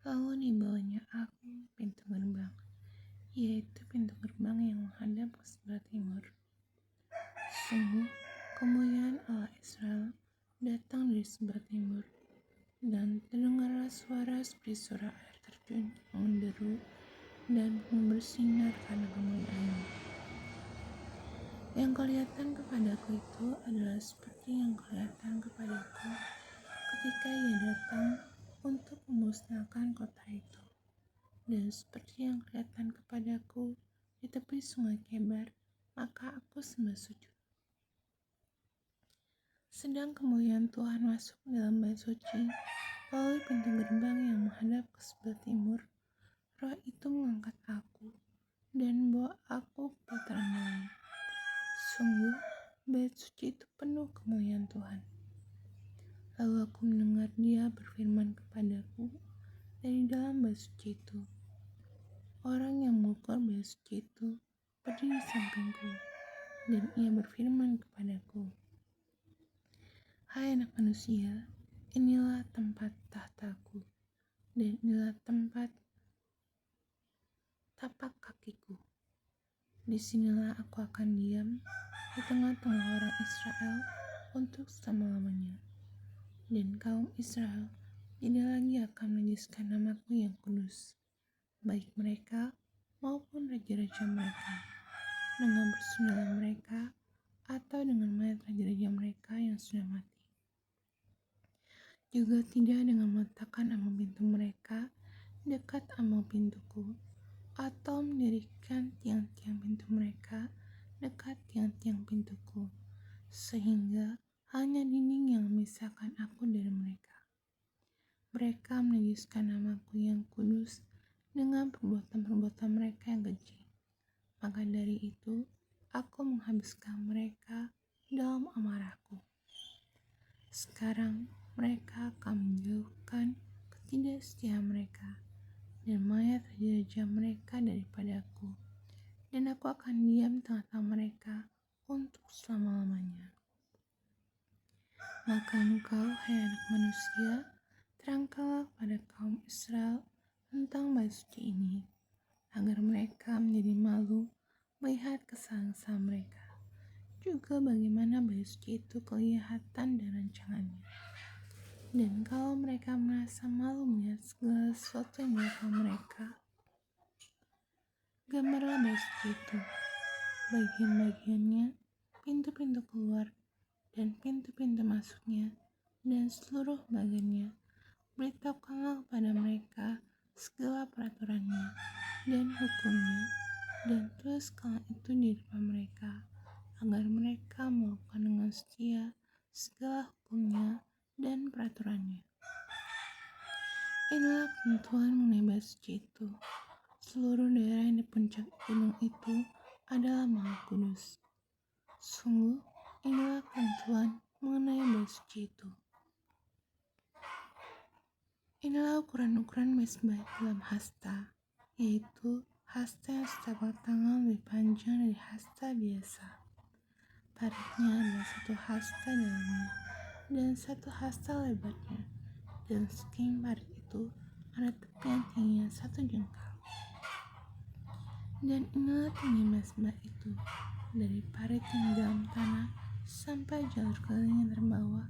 Lalu dibawanya aku pintu gerbang, yaitu pintu gerbang yang menghadap ke sebelah timur. Sungguh, kemuliaan Allah Israel datang dari sebelah timur, dan terdengarlah suara seperti suara air terjun yang menderu dan bersinar karena kemuliaannya. Yang kelihatan kepadaku itu adalah seperti yang kelihatan kepadaku ketika ia datang untuk memusnahkan kota itu, dan seperti yang kelihatan kepadaku di tepi sungai Kebar, maka aku sembah sujud. Sedang kemuliaan Tuhan masuk dalam bait suci melalui pintu gerbang yang menghadap ke sebelah timur. Roh itu mengangkat aku dan membawa aku ke pelataran lain. Sungguh, bait suci itu penuh kemuliaan Tuhan. Lalu aku mendengar Dia berfirman kepadaku dari dalam bait suci itu. Orang yang mengukur bait suci itu berdiri di sampingku, dan ia berfirman kepadaku, "Hai anak manusia, inilah tempat tahtaku, dan inilah tempat tapak kakiku. Disinilah aku akan diam di tengah-tengah orang Israel untuk selama-lamanya. Dan kaum Israel tidak lagi akan menajiskan namaku yang kudus, baik mereka maupun raja-raja mereka, dengan bersundalah mereka atau dengan mayat raja-raja mereka yang sudah mati. Juga tidak dengan meletakkan ambang pintu mereka dekat ambang pintuku, atau mendirikan tiang-tiang pintu mereka dekat tiang-tiang pintuku, sehingga hanya dinding yang memisahkan aku dari mereka. Mereka menajiskan namaku yang kudus dengan perbuatan-perbuatan mereka yang keji. Maka dari itu, aku menghabiskan mereka dalam amarahku. Sekarang mereka akan menjauhkan ketidaksetiaan mereka dan mayat raja-raja mereka daripadaku, dan aku akan diam tengah-tengah mereka untuk selama-lamanya. Maka engkau, hai anak manusia, terangkanlah pada kaum Israel tentang bait suci ini, agar mereka menjadi malu melihat kesalahan mereka, juga bagaimana bait suci itu kelihatan dan rancangannya. Dan kalau mereka merasa malu melihat segala sesuatu yang dilakukan mereka, gambarlah bait suci itu, bagian-bagiannya, pintu-pintu keluar, dan pintu-pintu masuknya, dan seluruh bagiannya. Beritahukanlah kepada mereka segala peraturannya dan hukumnya, dan tuliskanlah itu di depan mereka, agar mereka melakukan dengan setia segala hukumnya dan peraturannya. Inilah ketentuan mengenai bait suci itu. Seluruh daerah yang di puncak gunung itu adalah maha kudus. Sungguh, inilah ketentuan mengenai bait suci itu. Inilah ukuran-ukuran mezbah dalam hasta, yaitu hasta yang setapak tangan lebih panjang dari hasta biasa. Paritnya adalah satu hasta dalamnya dan satu hasta lebarnya, dan sekeliling parit itu ada tepi yang tingginya 1 jengkal. Dan inilah tinggi mezbah itu, dari parit yang di dalam tanah sampai jalur keliling yang terbawah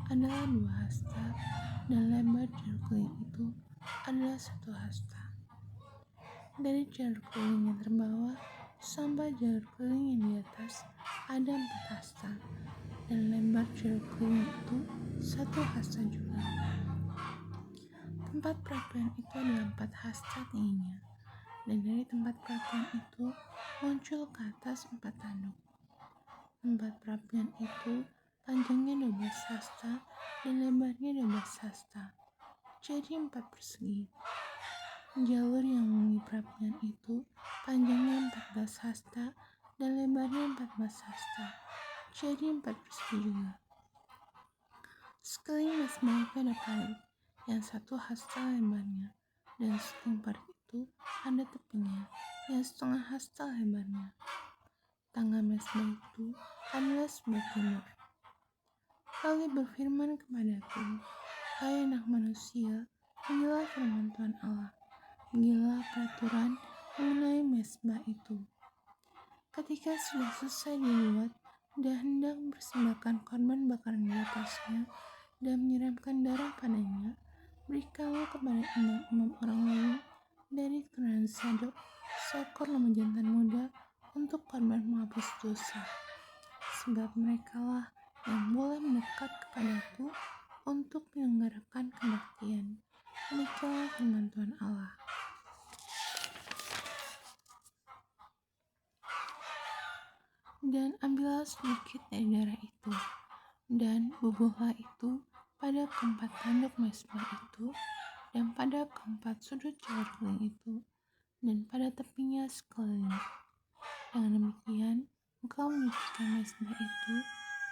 adalah 2 hasta, dan lebar jalur keliling itu adalah 1 hasta. Dari jalur keliling yang terbawah sampai jalur keliling yang di atas ada 4 hasta, dan lebar jalur keliling itu 1 hasta juga. Tempat perapian itu adalah 4 hasta tingginya, dan dari tempat perapian itu muncul ke atas 4 tanduk. Tempat perapian itu panjangnya 12 hasta dan lebarnya 12 hasta, jadi 4 persegi. Jalur yang memenuhi perapian itu panjangnya 14 hasta dan lebarnya 14 hasta, jadi 4 persegi juga. Sekeliling mezbah itu ada parit yang 1 hasta lebarnya, dan sekeliling parit itu ada tepinya yang 1/2 hasta lebarnya. Tangga mezbah itu adalah sebelah timur. Lalu berfirman kepadaku, "Hai anak manusia, Inilah firman Tuhan Allah. Beginilah peraturan mengenai mezbah itu. Ketika sudah selesai dibuat dan hendak mempersembahkan korban bakaran di atasnya dan menyiramkan darah padanya, berikanlah kepada imam-imam orang lain dari keturunan Sadok seekor lembu jantan muda untuk korban menghapus dosa. Sebab merekalah yang boleh mendekat kepadaku untuk menyelenggarakan kebaktian. Demikianlah firman Tuhan Allah. Dan ambillah sedikit dari darah itu, dan bubuhlah itu pada keempat tanduk mezbah itu, dan pada keempat sudut jalur itu, dan pada tepinya sekeliling. Dengan demikian, engkau menyucikan mezbah itu,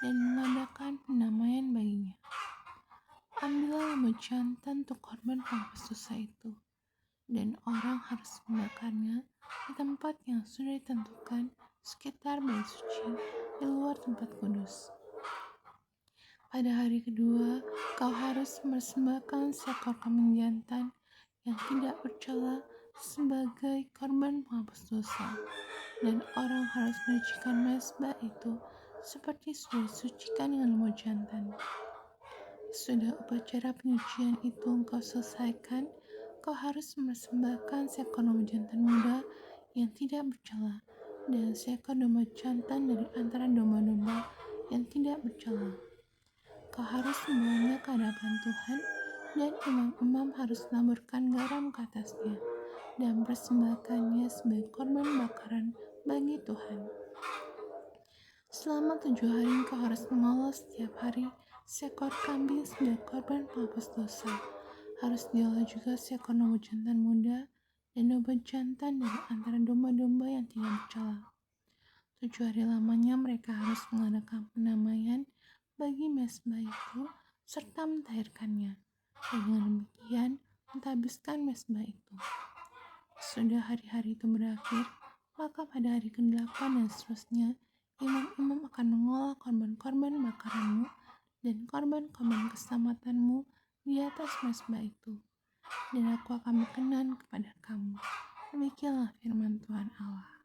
dan mengadakan pendamaian baginya. Ambillah lembu jantan untuk korban penghapus dosa itu, dan orang harus membakarnya di tempat yang sudah ditentukan sekitar bait suci di luar tempat kudus. Pada hari kedua, kau harus mempersembahkan seekor kambing jantan yang tidak bercela sebagai korban penghapus dosa, dan orang harus menyucikan mezbah itu seperti sudah disucikan dengan lembu jantan. Sudah upacara penyucian itu engkau selesaikan, kau harus mempersembahkan seekor lembu jantan muda yang tidak bercela dan seekor domba jantan dari antara domba-domba yang tidak bercela. Kau harus membawanya ke hadapan Tuhan, dan imam-imam harus menaburkan garam ke atasnya dan mempersembahkannya sebagai korban bakaran bagi Tuhan. Selama 7 hari engkau harus mengolah setiap hari seekor kambing sebagai korban penghapus dosa. Harus diolah juga seekor domba jantan muda dan domba jantan dari antara domba-domba yang tidak bercela. 7 hari lamanya mereka harus mengadakan pendamaian bagi mezbah itu serta mentahirkannya. Dan dengan demikian mentahbiskan mezbah itu. Sudah hari-hari itu berakhir, maka pada hari ke-8 dan seterusnya, imam-imam akan mengolah korban-korban bakaranmu dan korban-korban keselamatanmu di atas mezbah itu, dan aku akan berkenan kepada kamu. Demikianlah firman Tuhan Allah.